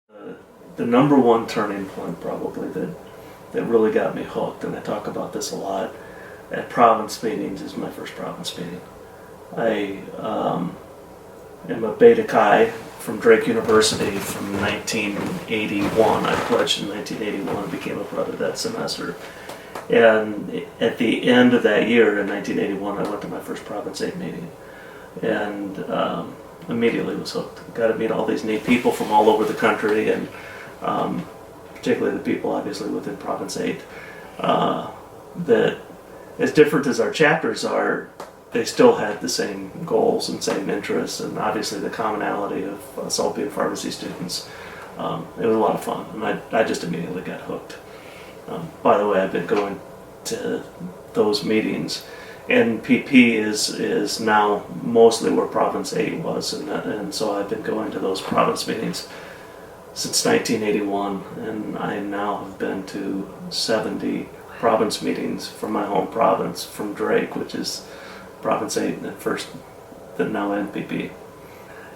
The number one turning point probably that really got me hooked, and I talk about this a lot at province meetings, is my first province meeting. I am a Beta Chi from Drake University from 1981. I pledged in 1981 and became a brother that semester. And at the end of that year, in 1981, I went to my first Province 8 meeting. And immediately was hooked. Got to meet all these neat people from all over the country, and particularly the people obviously within Province 8, that as different as our chapters are, they still had the same goals and same interests, and obviously the commonality of us all being pharmacy students. It was a lot of fun, and I just immediately got hooked. By the way, I've been going to those meetings, and PP is now mostly where Province 8 was, and so I've been going to those province meetings since 1981, and I now have been to 70 province meetings from my home province, from Drake, which is Province 8 and then now NPP.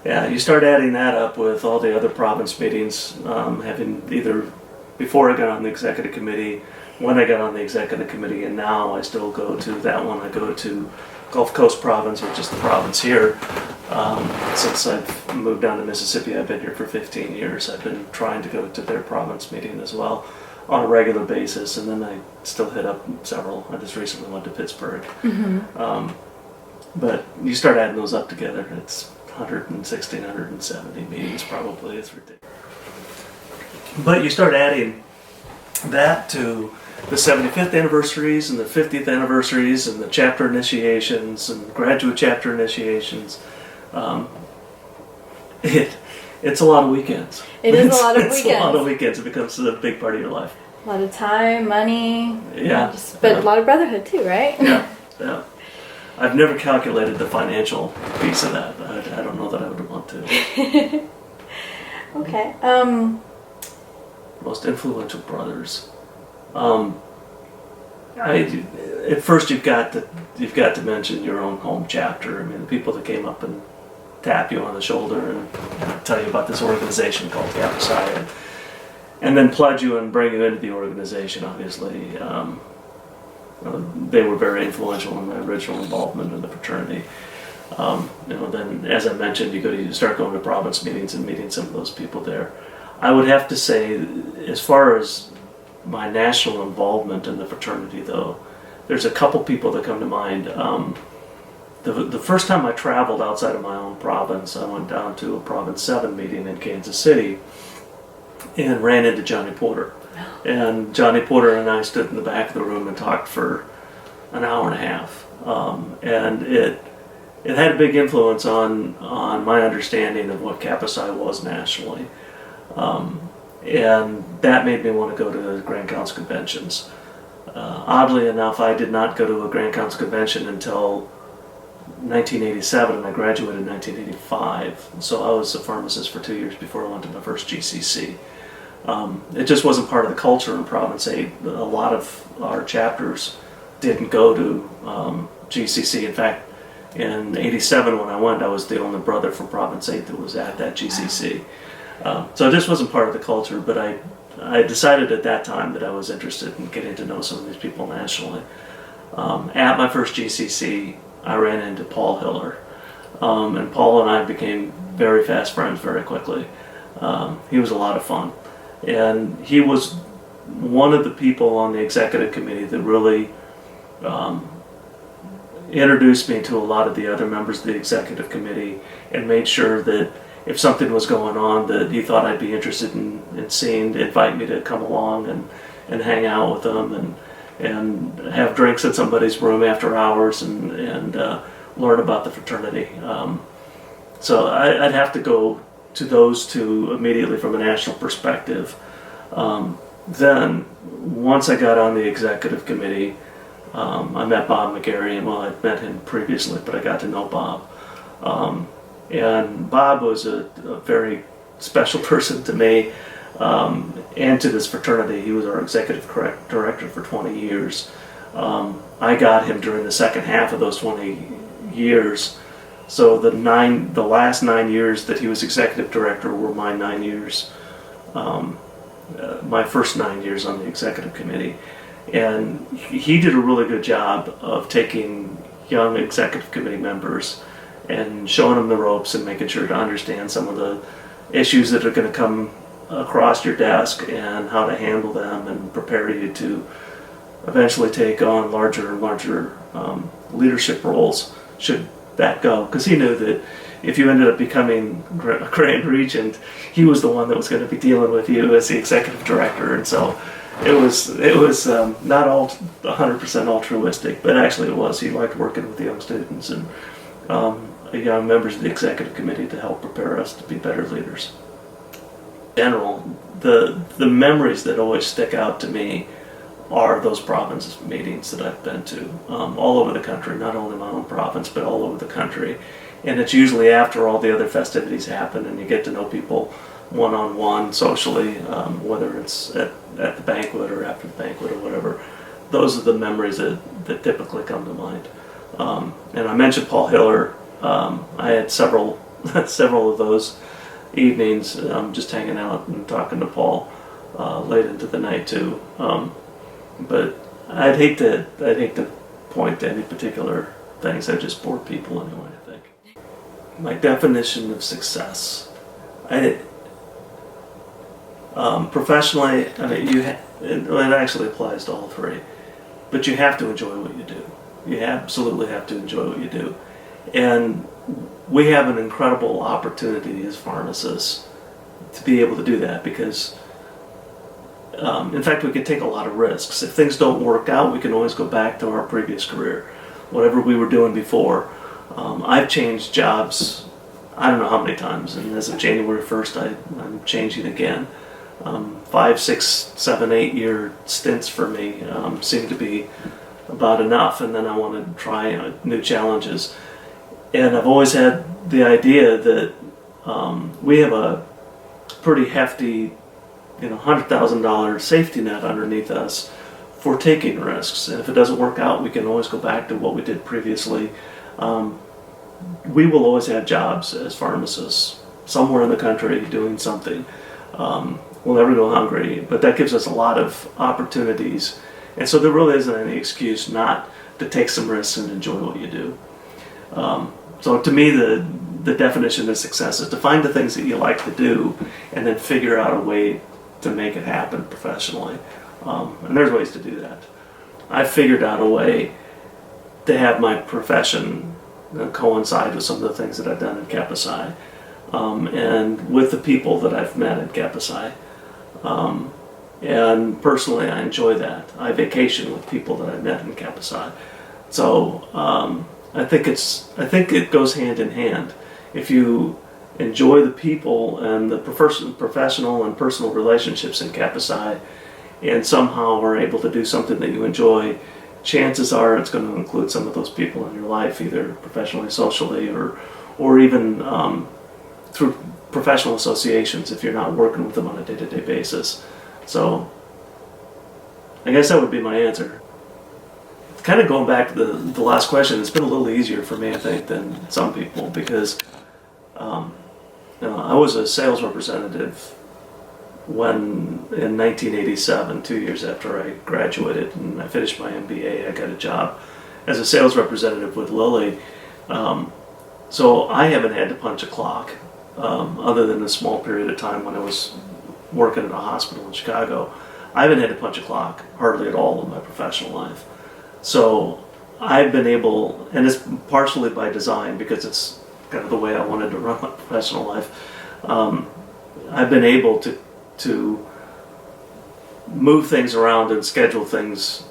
Yeah, you start adding that up with all the other province meetings, having either before I got on the executive committee, when I got on the executive committee, and now I still go to that one. I go to Gulf Coast Province, which is the province here. Since I've moved down to Mississippi, I've been here for 15 years. I've been trying to go to their province meeting as well on a regular basis, and then I still hit up several. I just recently went to Pittsburgh. Mm-hmm. But you start adding those up together, it's 160, 170 meetings probably. It's ridiculous. But you start adding that to the 75th anniversaries and the 50th anniversaries and the chapter initiations and graduate chapter initiations. It's a lot of weekends. It is a lot of weekends. It's a lot of weekends. It becomes a big part of your life. A lot of time, money. Yeah. But a lot of brotherhood too, right? Yeah. I've never calculated the financial piece of that. I don't know that I would want to. Okay. Most influential brothers. At first you've got to mention your own home chapter. I mean, the people that came up and tap you on the shoulder and tell you about this organization called Kappa, and then pledge you and bring you into the organization. Obviously, they were very influential in my original involvement in the fraternity. Then, as I mentioned, you start going to province meetings and meeting some of those people there. I would have to say, as far as my national involvement in the fraternity, though, there's a couple people that come to mind. The first time I traveled outside of my own province, I went down to a Province 7 meeting in Kansas City and ran into Johnny Porter. And Johnny Porter and I stood in the back of the room and talked for an hour and a half. And it had a big influence on my understanding of what Kappa Psi was nationally. And that made me want to go to Grand Council conventions. Oddly enough, I did not go to a Grand Council convention until 1987, and I graduated in 1985. So I was a pharmacist for 2 years before I went to my first GCC. It just wasn't part of the culture in Province 8. A lot of our chapters didn't go to GCC. In fact, in 87 when I went, I was the only brother from Province 8 that was at that GCC. So it just wasn't part of the culture, but I decided at that time that I was interested in getting to know some of these people nationally. At my first GCC, I ran into Paul Hiller, and Paul and I became very fast friends very quickly. He was a lot of fun, and he was one of the people on the executive committee that really introduced me to a lot of the other members of the executive committee and made sure that if something was going on that he thought I'd be interested in seeing, to invite me to come along and hang out with them and have drinks at somebody's room after hours and learn about the fraternity. So I'd have to go to those two immediately from a national perspective. Then, once I got on the executive committee, I met Bob McGarry, and I'd met him previously, but I got to know Bob. And Bob was a very special person to me and to this fraternity. He was our executive director for 20 years. I got him during the second half of those 20 years. So the last 9 years that he was executive director were my 9 years my first 9 years on the executive committee. And he did a really good job of taking young executive committee members and showing them the ropes and making sure to understand some of the issues that are going to come across your desk and how to handle them and prepare you to eventually take on larger and larger leadership roles should that go. Because he knew that if you ended up becoming a Grand Regent, he was the one that was going to be dealing with you as the executive director. And so it was not all 100% altruistic, but actually it was. He liked working with the young students and young members of the executive committee to help prepare us to be better leaders. In general, the memories that always stick out to me are those province meetings that I've been to all over the country, not only my own province, but all over the country. And it's usually after all the other festivities happen and you get to know people one-on-one socially, whether it's at the banquet or after the banquet or whatever. Those are the memories that typically come to mind. And I mentioned Paul Hiller. I had several of those evenings just hanging out and talking to Paul late into the night too. But I'd hate to point to any particular things. I just bore people anyway, I think. My definition of success. Professionally, I mean, it actually applies to all three. But you have to enjoy what you do. You absolutely have to enjoy what you do. And we have an incredible opportunity as pharmacists to be able to do that because, in fact, we can take a lot of risks. If things don't work out, we can always go back to our previous career, whatever we were doing before. I've changed jobs, I don't know how many times, and as of January 1st, I'm changing again. 5, 6, 7, 8 year stints for me seem to be about enough, and then I want to try new challenges. And I've always had the idea that we have a pretty hefty, $100,000 safety net underneath us for taking risks. And if it doesn't work out, we can always go back to what we did previously. We will always have jobs as pharmacists somewhere in the country doing something. We'll never go hungry, but that gives us a lot of opportunities. And so there really isn't any excuse not to take some risks and enjoy what you do. So to me, the definition of success is to find the things that you like to do and then figure out a way to make it happen professionally. And there's ways to do that. I figured out a way to have my profession coincide with some of the things that I've done in Kappa Psi, and with the people that I've met in Kappa Psi. And personally, I enjoy that. I vacation with people that I met in Kappa Psi. So I think it goes hand in hand. If you enjoy the people and the professional and personal relationships in Kappa Psi, and somehow are able to do something that you enjoy, chances are it's going to include some of those people in your life, either professionally, socially, or even through professional associations if you're not working with them on a day-to-day basis. So I guess that would be my answer. Kind of going back to the last question, it's been a little easier for me, I think, than some people because I was a sales representative in 1987, 2 years after I graduated and I finished my MBA. I got a job as a sales representative with Lilly. So I haven't had to punch a clock other than a small period of time when I was working at a hospital in Chicago. I haven't had to punch a clock hardly at all in my professional life. So I've been able, and it's partially by design because it's kind of the way I wanted to run my professional life. I've been able to move things around and schedule things.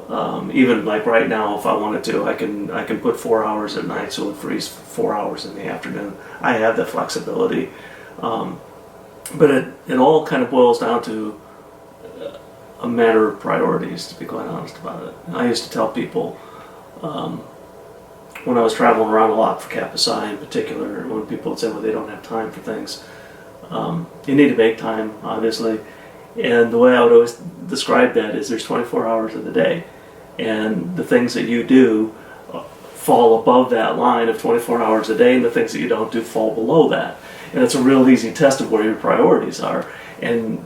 Even like right now, if I wanted to, I can put 4 hours at night, so it frees 4 hours in the afternoon. I have that flexibility, but it all kind of boils down to a matter of priorities, to be quite honest about it. I used to tell people when I was traveling around a lot for Kappa Psi in particular, when people would say, well, they don't have time for things. You need to make time, obviously. And the way I would always describe that is there's 24 hours of the day. And the things that you do fall above that line of 24 hours a day, and the things that you don't do fall below that. And it's a real easy test of where your priorities are. and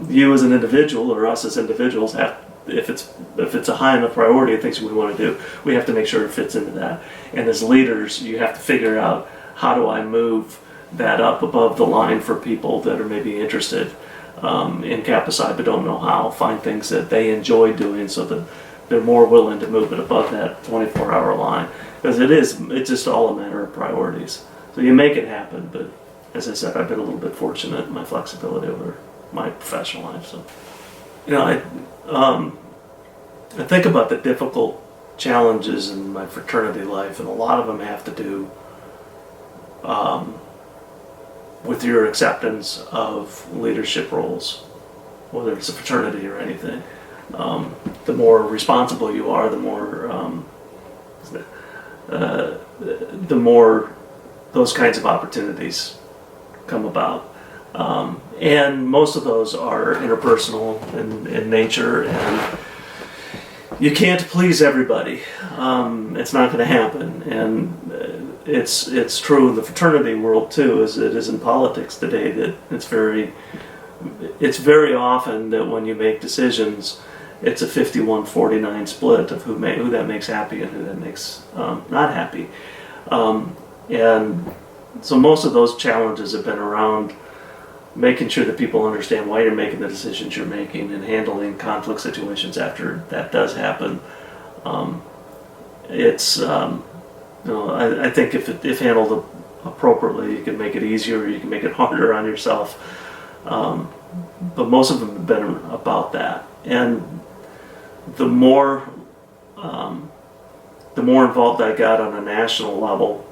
you as an individual or us as individuals have, if it's a high enough priority of things we want to do, we have to make sure it fits into that. And as leaders, you have to figure out, how do I move that up above the line for people that are maybe interested in Kappa Psi but don't know how. Find things that they enjoy doing so that they're more willing to move it above that 24-hour line. Because it's just all a matter of priorities. So you make it happen, but as I said, I've been a little bit fortunate in my flexibility over my professional life. So, I think about the difficult challenges in my fraternity life, and a lot of them have to do with your acceptance of leadership roles, whether it's a fraternity or anything. The more responsible you are, the more those kinds of opportunities come about. And most of those are interpersonal in nature, and you can't please everybody. It's not going to happen, and it's true in the fraternity world too, as it is in politics today. That it's very often that when you make decisions, it's a 51-49 split of who that makes happy and who that makes not happy. And so most of those challenges have been around making sure that people understand why you're making the decisions you're making and handling conflict situations after that does happen. I think if handled appropriately, you can make it easier, or you can make it harder on yourself. But most of them have been about that. And the more involved I got on a national level,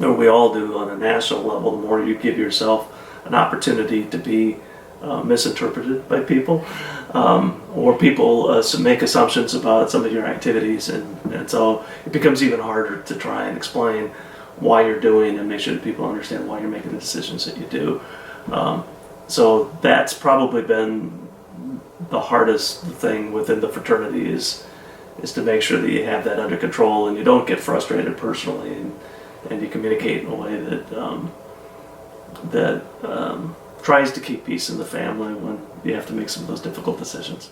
or we all do on a national level, the more you give yourself an opportunity to be misinterpreted by people, or people make assumptions about some of your activities, and so it becomes even harder to try and explain why you're doing and make sure that people understand why you're making the decisions that you do. So that's probably been the hardest thing within the fraternity is to make sure that you have that under control and you don't get frustrated personally, and you communicate in a way that tries to keep peace in the family when you have to make some of those difficult decisions.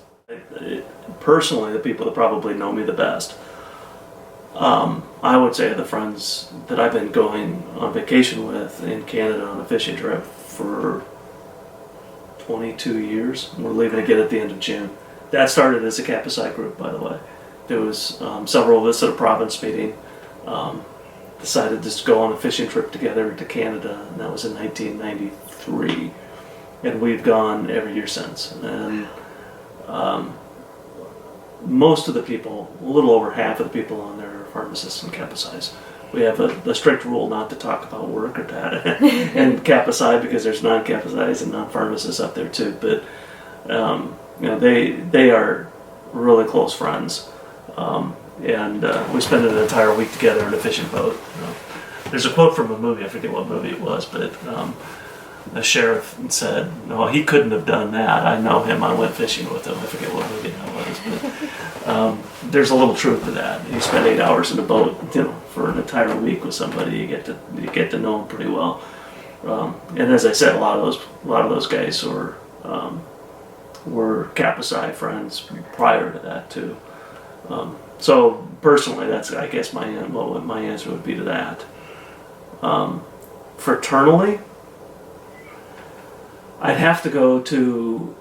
Personally, the people that probably know me the best, I would say the friends that I've been going on vacation with in Canada on a fishing trip for 22 years. We're leaving again at the end of June. That started as a Kappa Psi group, by the way. There was several of us at a province meeting, decided to just go on a fishing trip together to Canada, and that was in 1993. And we've gone every year since. And most of the people, a little over half of the people on there are pharmacists and Kappa Psis. We have a strict rule not to talk about work or data and Kappa Psi, because there's non-Kappa Psis and non-pharmacists up there too. But they are really close friends, and we spend an entire week together in a fishing boat. There's a quote from a movie, I forget what movie it was, but the sheriff said, "No, he couldn't have done that. I know him. I went fishing with him." I forget what movie that was, but there's a little truth to that. You spend 8 hours in a boat, for an entire week with somebody. You get to know them pretty well. And as I said, a lot of those guys were Kappa Psi friends prior to that too. So personally, that's, I guess, what my answer would be to that. Fraternally, I'd have to go to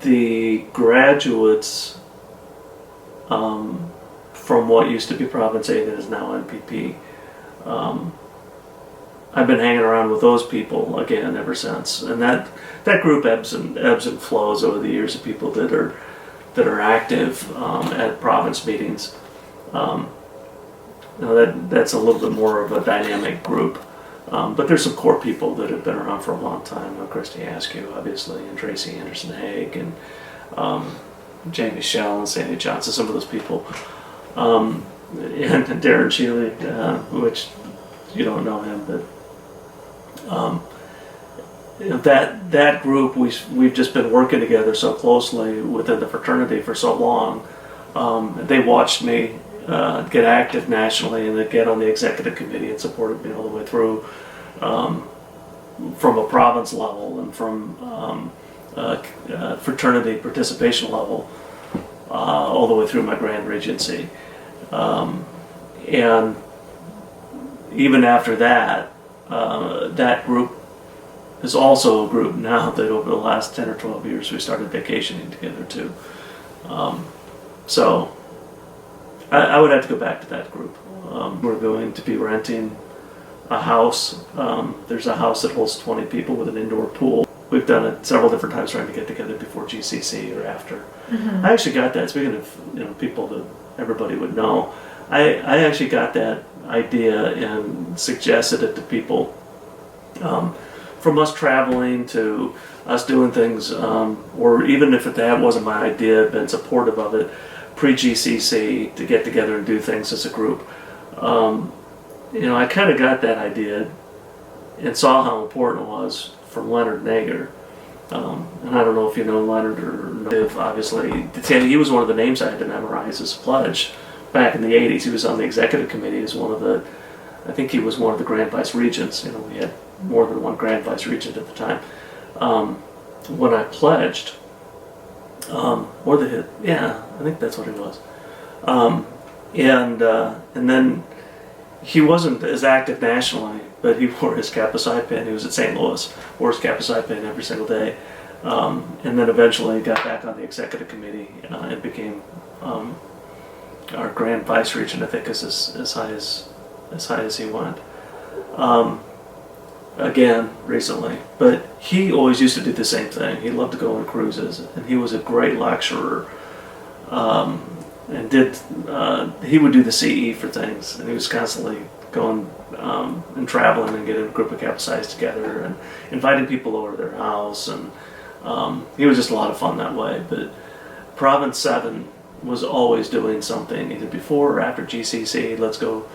the graduates from what used to be Province A that is now NPP. I've been hanging around with those people again ever since, and that group ebbs and flows over the years of people that are active at province meetings. That's a little bit more of a dynamic group. But there's some core people that have been around for a long time. Christy Askew, obviously, and Tracy Anderson-Haig, and Jamie Shell and Sandy Johnson, some of those people. And Darren Shealy, which you don't know him, but that group, we've just been working together so closely within the fraternity for so long. They watched me get active nationally and then get on the executive committee and supported me all the way through. from a province level and from fraternity participation level all the way through my Grand Regency. And even after that, that group is also a group now that over the last 10 or 12 years we started vacationing together too. So I would have to go back to that group. We're going to be renting a house. There's a house that holds 20 people with an indoor pool. We've done it several different times trying to get together before GCC or after. Mm-hmm. I actually got that, speaking of people that everybody would know, I actually got that idea and suggested it to people. From us traveling to us doing things, or even if that wasn't my idea, been supportive of it, pre-GCC to get together and do things as a group. I kind of got that idea and saw how important it was from Leonard Nager. And I don't know if you know Leonard or know, obviously. He was one of the names I had to memorize as a pledge back in the 80s. He was on the executive committee as I think he was one of the Grand Vice Regents. We had more than one Grand Vice Regent at the time. When I pledged, I think that's what it was. And then he wasn't as active nationally, but he wore his Kappa Psi pin. He was at St. Louis, wore his Kappa Psi pin every single day, and then eventually got back on the executive committee and became our Grand Vice Regent. I think is as high as he went. Again, recently, but he always used to do the same thing. He loved to go on cruises, and he was a great lecturer. And he would do the CE for things, and he was constantly going and traveling and getting a group of Kappa Psis together and inviting people over to their house, and he was just a lot of fun that way. But Province 7 was always doing something, either before or after GCC. Let's go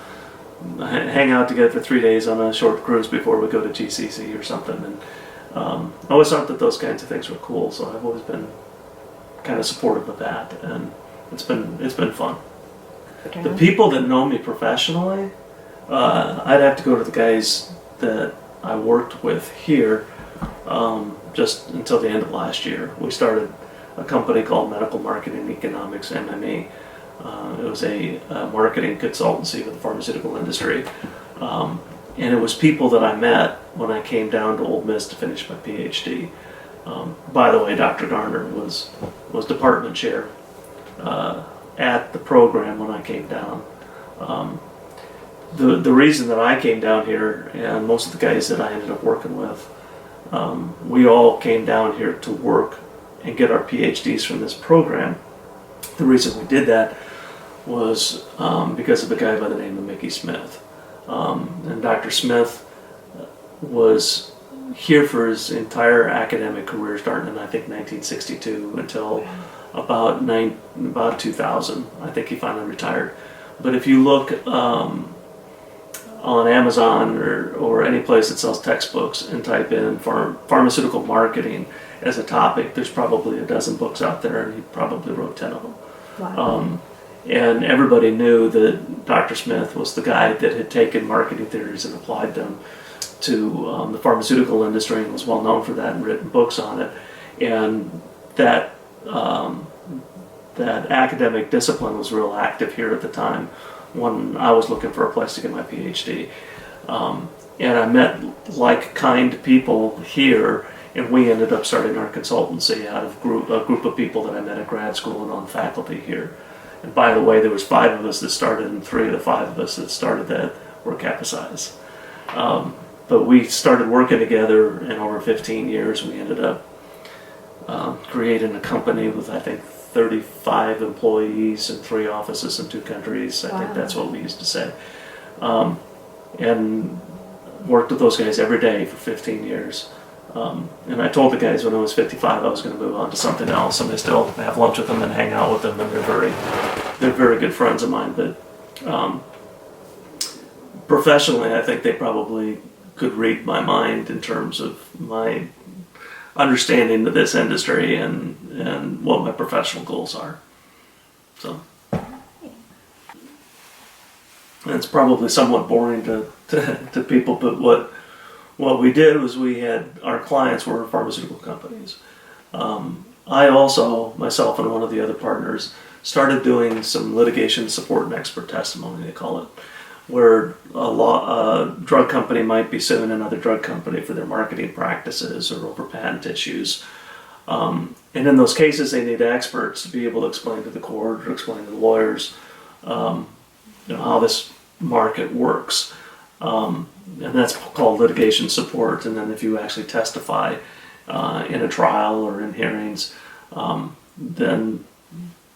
hang out together for 3 days on a short cruise before we go to GCC or something. And I always thought that those kinds of things were cool, so I've always been kind of supportive of that, and it's been fun. Okay. The people that know me professionally, I'd have to go to the guys that I worked with here just until the end of last year. We started a company called Medical Marketing Economics, MME. It was a marketing consultancy for the pharmaceutical industry. And it was people that I met when I came down to Ole Miss to finish my PhD. By the way, Dr. Garner was department chair at the program when I came down. The reason that I came down here, and most of the guys that I ended up working with, we all came down here to work and get our PhDs from this program. The reason we did that was because of a guy by the name of Mickey Smith. And Dr. Smith was here for his entire academic career, starting in I think 1962 until about 2000. I think he finally retired. But if you look on Amazon or any place that sells textbooks and type in pharmaceutical marketing as a topic, there's probably a dozen books out there, and he probably wrote 10 of them. Wow. And everybody knew that Dr. Smith was the guy that had taken marketing theories and applied them to the pharmaceutical industry, and was well known for that and written books on it. And that academic discipline was real active here at the time when I was looking for a place to get my PhD. And I met like-kind people here, and we ended up starting our consultancy out of a group of people that I met at grad school and on faculty here. And by the way, there was 5 of us that started, and 3 of the 5 of us that started that were Kappa Psis. But we started working together, and over 15 years we ended up creating a company with, I think, 35 employees and 3 offices in 2 countries. I think that's what we used to say. And worked with those guys every day for 15 years. And I told the guys when I was 55 I was going to move on to something else, and I still have lunch with them and hang out with them, and they're very good friends of mine. But professionally, I think they probably could read my mind in terms of my understanding of this industry and what my professional goals are. So, and it's probably somewhat boring to people, but what we did was our clients were pharmaceutical companies. I also, myself and one of the other partners, started doing some litigation support and expert testimony, they call it, where a drug company might be suing another drug company for their marketing practices or over patent issues. And in those cases, they need experts to be able to explain to the court or explain to the lawyers how this market works. And that's called litigation support. And then if you actually testify in a trial or in hearings, then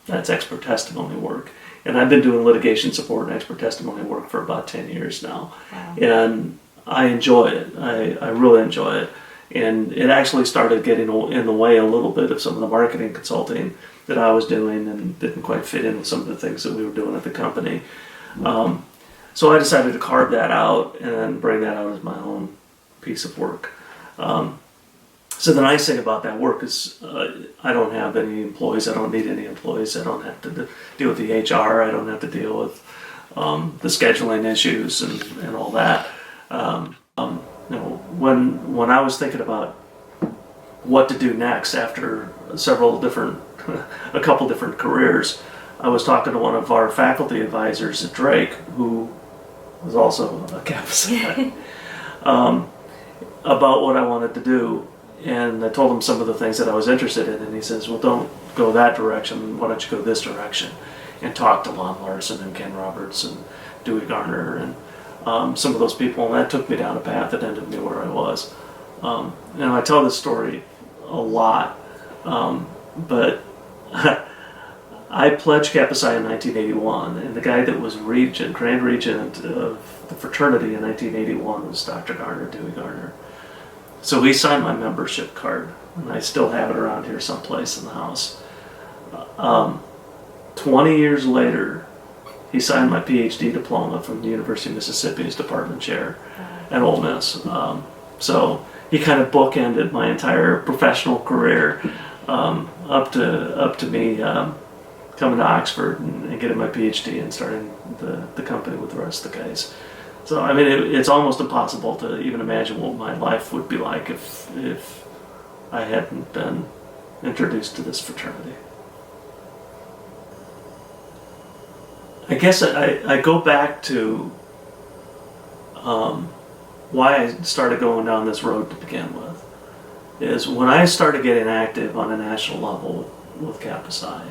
that's expert testimony work. And I've been doing litigation support and expert testimony work for about 10 years now. Wow. And I enjoy it. I really enjoy it. And it actually started getting in the way a little bit of some of the marketing consulting that I was doing and didn't quite fit in with some of the things that we were doing at the company. So I decided to carve that out and bring that out as my own piece of work. So the nice thing about that work is I don't have any employees. I don't need any employees. I don't have to deal with the HR. I don't have to deal with the scheduling issues and all that. When I was thinking about what to do next after a couple different careers, I was talking to one of our faculty advisors at Drake, who was also a Kappa Psi, about what I wanted to do. And I told him some of the things that I was interested in, and he says, well, don't go that direction, why don't you go this direction? And talk to Lon Larson and Ken Roberts and Dewey Garner and some of those people, and that took me down a path that ended me where I was. I tell this story a lot, but I pledged Kappa Psi in 1981, and the guy that was Grand Regent of the fraternity in 1981 was Dr. Garner, Dewey Garner. So he signed my membership card, and I still have it around here someplace in the house. 20 years later, he signed my PhD diploma from the University of Mississippi as department chair at Ole Miss. So he kind of bookended my entire professional career up to me coming to Oxford and getting my PhD and starting the company with the rest of the guys. So I mean, it's almost impossible to even imagine what my life would be like if I hadn't been introduced to this fraternity. I guess I go back to why I started going down this road to begin with. Is when I started getting active on a national level with Kappa Psi,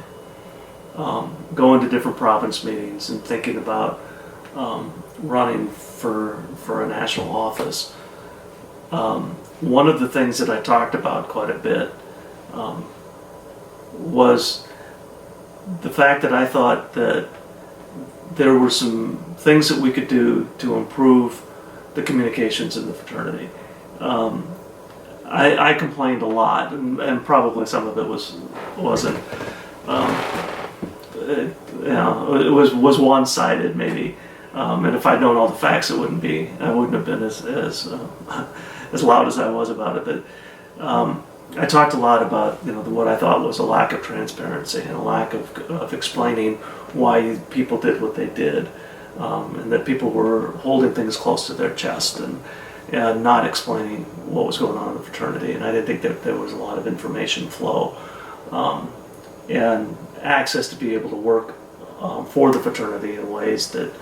going to different province meetings and thinking about running for a national office. One of the things that I talked about quite a bit was the fact that I thought that there were some things that we could do to improve the communications in the fraternity. I complained a lot, and probably some of it wasn't. It was one-sided maybe. And if I'd known all the facts, I wouldn't have been as loud as I was about it. But I talked a lot about what I thought was a lack of transparency and a lack of explaining why people did what they did, and that people were holding things close to their chest and not explaining what was going on in the fraternity. And I didn't think that there was a lot of information flow and access to be able to work for the fraternity in ways that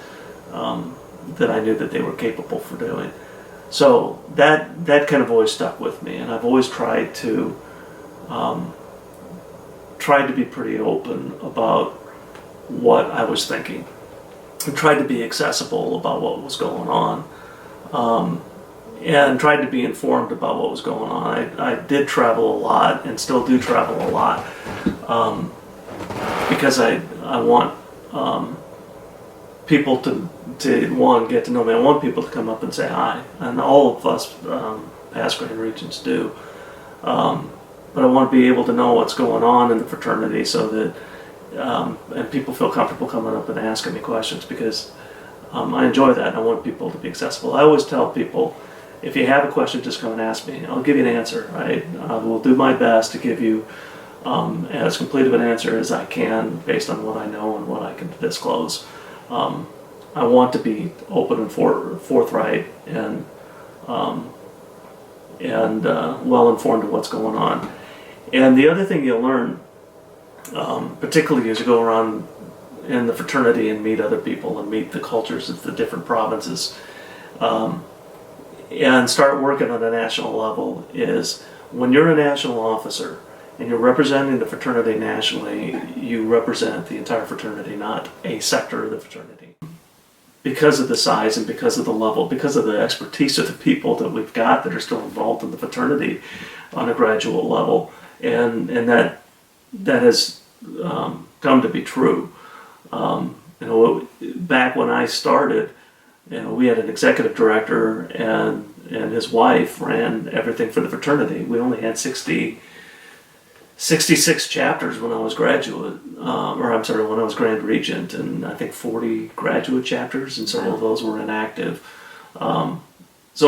I knew that they were capable for doing. So that kind of always stuck with me, and I've always tried to be pretty open about what I was thinking, and tried to be accessible about what was going on, and tried to be informed about what was going on. I did travel a lot, and still do travel a lot, because I want people to get to know me. I want people to come up and say hi, and all of us past Grand Regents do. But I want to be able to know what's going on in the fraternity so that and people feel comfortable coming up and asking me questions, because I enjoy that, and I want people to be accessible. I always tell people, if you have a question, just come and ask me. I'll give you an answer. I will do my best to give you as complete of an answer as I can based on what I know and what I can disclose. I want to be open and forthright and and well informed of what's going on. And the other thing you'll learn, particularly as you go around in the fraternity and meet other people and meet the cultures of the different provinces, and start working on a national level, is when you're a national officer and you're representing the fraternity nationally, you represent the entire fraternity, not a sector of the fraternity. Because of the size and because of the level, because of the expertise of the people that we've got that are still involved in the fraternity on a graduate level, and that has come to be true. Back when I started, we had an executive director, and his wife ran everything for the fraternity. We only had 66 chapters when I was when I was Grand Regent, and I think 40 graduate chapters, and several of those were inactive. So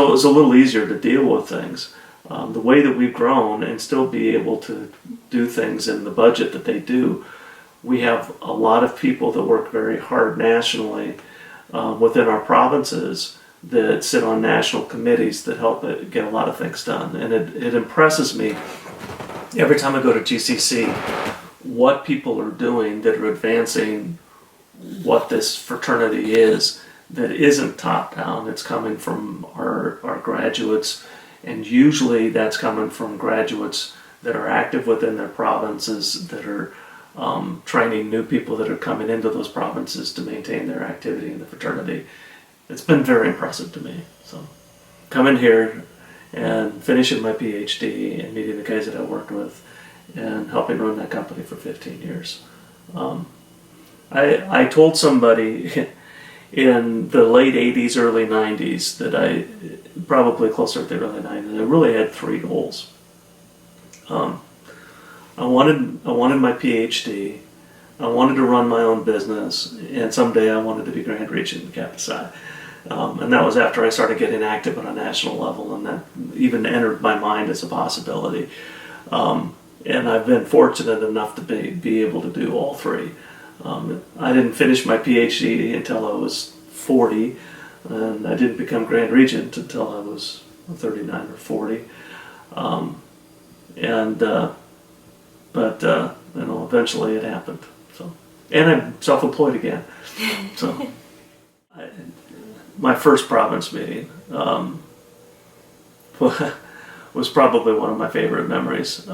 it was a little easier to deal with things. The way that we've grown and still be able to do things in the budget that they do, we have a lot of people that work very hard nationally within our provinces that sit on national committees that help get a lot of things done. And it impresses me every time I go to GCC what people are doing that are advancing what this fraternity is, that isn't top down. It's coming from our graduates, and usually that's coming from graduates that are active within their provinces, that are training new people that are coming into those provinces to maintain their activity in the fraternity. It's been very impressive to me. So coming here and finishing my PhD and meeting the guys that I worked with and helping run that company for 15 years. I told somebody in the late 80s, early 90s, probably closer to the early 90s, I really had 3 goals. I wanted my PhD, I wanted to run my own business, and someday I wanted to be Grand Regent in Kappa Psi. And that was after I started getting active on a national level, and that even entered my mind as a possibility. And I've been fortunate enough to be able to do all 3. I didn't finish my PhD until I was 40, and I didn't become Grand Regent until I was 39 or 40. But eventually it happened. So, and I'm self-employed again. So, my first province meeting was probably one of my favorite memories.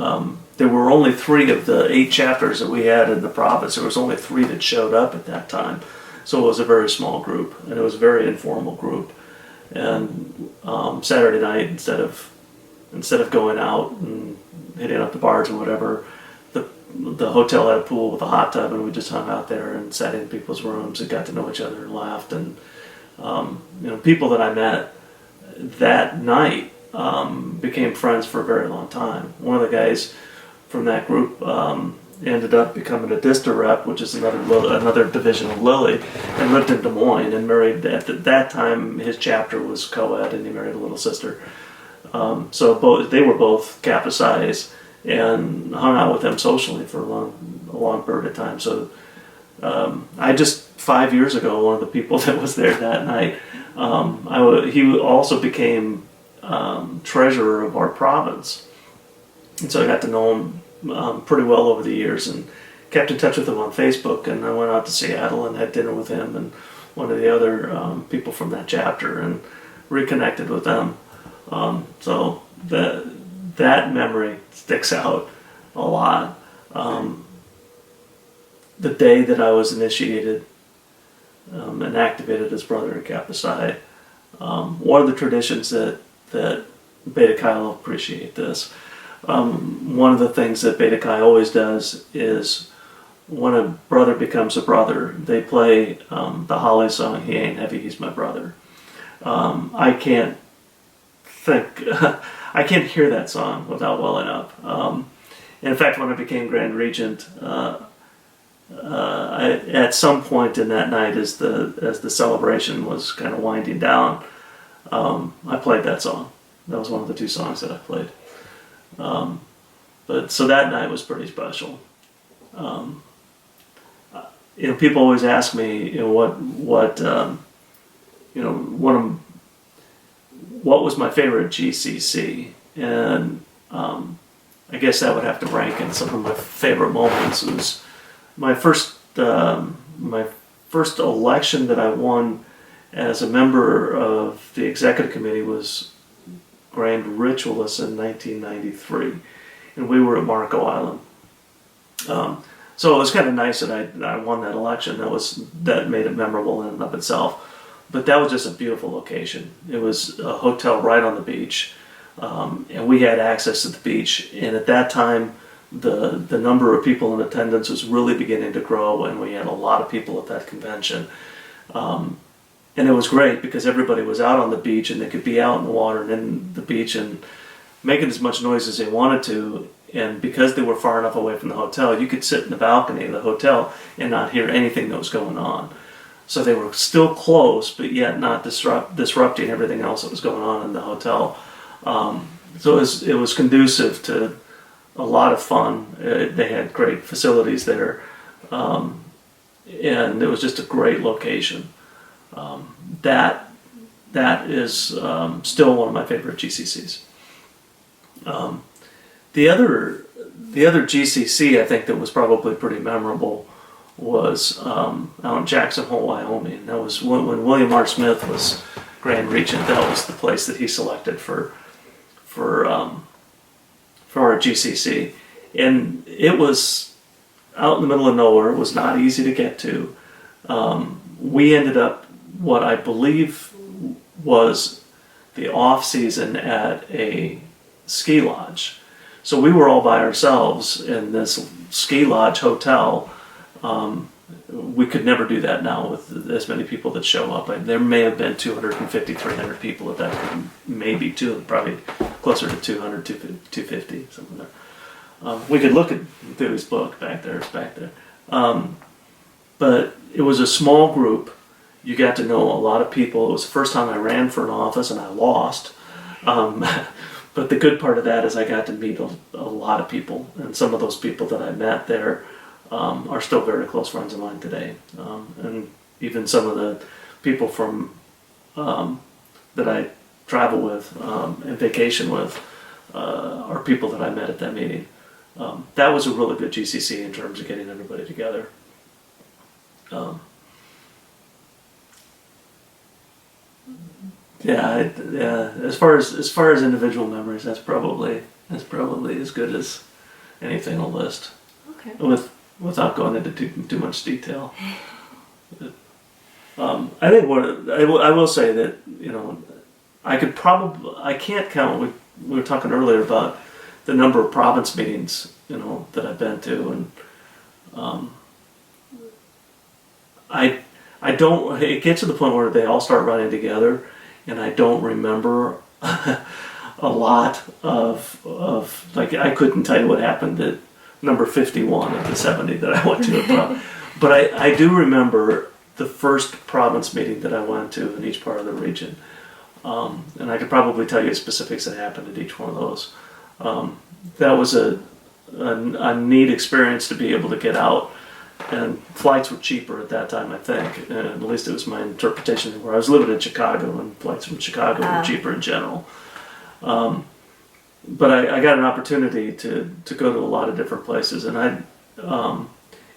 There were only 3 of the 8 chapters that we had in the province. There was only 3 that showed up at that time. So it was a very small group, and it was a very informal group. And Saturday night, instead of going out and hitting up the bars or whatever, the hotel had a pool with a hot tub, and we just hung out there and sat in people's rooms and got to know each other and laughed. And people that I met that night became friends for a very long time. One of the guys from that group ended up becoming a DISTA rep, which is another division of Lilly, and lived in Des Moines and married. At that time, his chapter was co-ed, and he married a little sister. So they were both Kappa Psis, and hung out with them socially for a long period of time. So I just 5 years ago, one of the people that was there that night, he also became treasurer of our province, and so I got to know him pretty well over the years, and kept in touch with him on Facebook. And I went out to Seattle and had dinner with him and one of the other people from that chapter, and reconnected with them. So that memory sticks out a lot. The day that I was initiated and activated as brother in Kappa Psi, one of the traditions that Beta Chi will appreciate this. One of the things that Beta Chi always does is when a brother becomes a brother, they play the Holly song, "He Ain't Heavy, He's My Brother." I can't hear that song without welling up. In fact, when I became Grand Regent, at some point in that night, as the celebration was kind of winding down, I played that song. That was one of the 2 songs that I played. But so that night was pretty special. People always ask me, what was my favorite GCC? and I guess that would have to rank in some of my favorite moments. It was my first election that I won as a member of the executive committee was Grand Ritualist in 1993, and we were at Marco Island. So it was kind of nice that I won that election. That made it memorable in and of itself. But that was just a beautiful location. It was a hotel right on the beach, and we had access to the beach. And at that time, the number of people in attendance was really beginning to grow, and we had a lot of people at that convention. And it was great because everybody was out on the beach, and they could be out in the water and in the beach and making as much noise as they wanted to. And because they were far enough away from the hotel, you could sit in the balcony of the hotel and not hear anything that was going on. So they were still close, but yet not disrupting everything else that was going on in the hotel. So it was conducive to a lot of fun. They had great facilities there, and it was just a great location. That is still one of my favorite GCCs. The other GCC I think that was probably pretty memorable was out in Jackson Hole, Wyoming. That was when William R. Smith was Grand Regent. That was the place that he selected for our GCC, and it was out in the middle of nowhere. It was not easy to get to. We ended up what I believe was the off season at a ski lodge. So we were all by ourselves in this ski lodge hotel. We could never do that now with as many people that show up. There may have been 250, 300 people at that time, maybe probably closer to 200, 250, something there. We could look at Dewey's book back there. But it was a small group. You got to know a lot of people. It was the first time I ran for an office and I lost. But the good part of that is I got to meet a lot of people, and some of those people that I met there are still very close friends of mine today. And even some of the people from that I travel with and vacation with are people that I met at that meeting. That was a really good GCC in terms of getting everybody together. Yeah. As far as individual memories, that's probably as good as anything on the list. Okay. Without going into too much detail. I think I will say that I can't count. We were talking earlier about the number of province meetings that I've been to, and I don't. It gets to the point where they all start running together, and I don't remember a lot of like I couldn't tell you what happened at number 51 of the 70 that I went to. But I do remember the first province meeting that I went to in each part of the region, and I could probably tell you specifics that happened at each one of those. That was a neat experience to be able to get out. And flights were cheaper at that time, I think. And at least it was my interpretation of where I was living in Chicago, and flights from Chicago were cheaper in general. But I got an opportunity to go to a lot of different places, and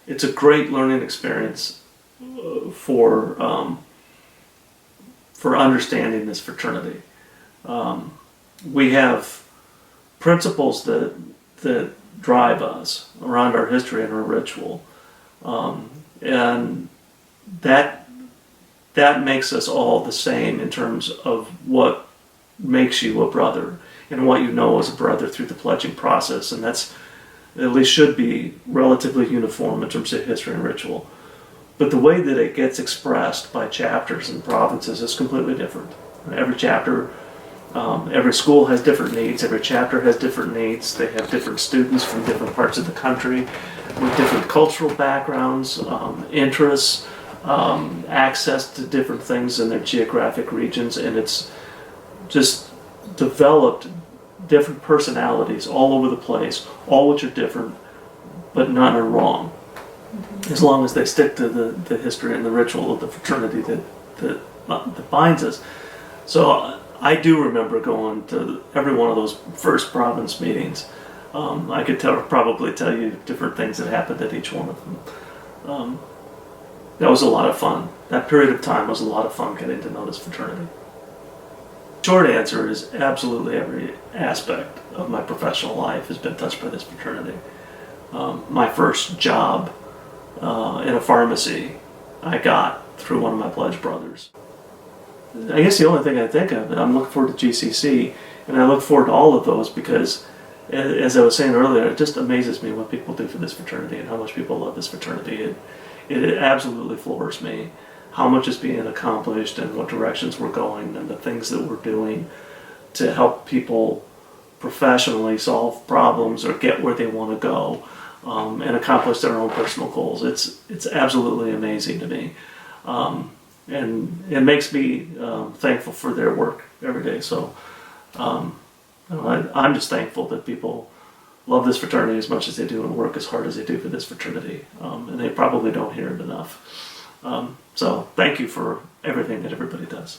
it's a great learning experience for understanding this fraternity. We have principles that drive us around our history and our ritual. And that makes us all the same in terms of what makes you a brother and what you know as a brother through the pledging process, and that's at least should be relatively uniform in terms of history and ritual. But the way that it gets expressed by chapters and provinces is completely different. Every chapter, every school has different needs, every chapter has different needs. They have different students from different parts of the country with different cultural backgrounds, interests, access to different things in their geographic regions, and it's just developed different personalities all over the place, all which are different, but none are wrong, as long as they stick to the history and the ritual of the fraternity that binds us. So I do remember going to every one of those first province meetings. I could probably tell you different things that happened at each one of them. That was a lot of fun. That period of time was a lot of fun getting to know this fraternity. Short answer is absolutely every aspect of my professional life has been touched by this fraternity. My first job in a pharmacy I got through one of my pledge brothers. I guess the only thing I think of, I'm looking forward to GCC, and I look forward to all of those because, as I was saying earlier, it just amazes me what people do for this fraternity and how much people love this fraternity. It absolutely floors me how much is being accomplished and what directions we're going and the things that we're doing to help people professionally solve problems or get where they want to go and accomplish their own personal goals. It's absolutely amazing to me. And it makes me thankful for their work every day. So I'm just thankful that people love this fraternity as much as they do and work as hard as they do for this fraternity. And they probably don't hear it enough. So thank you for everything that everybody does.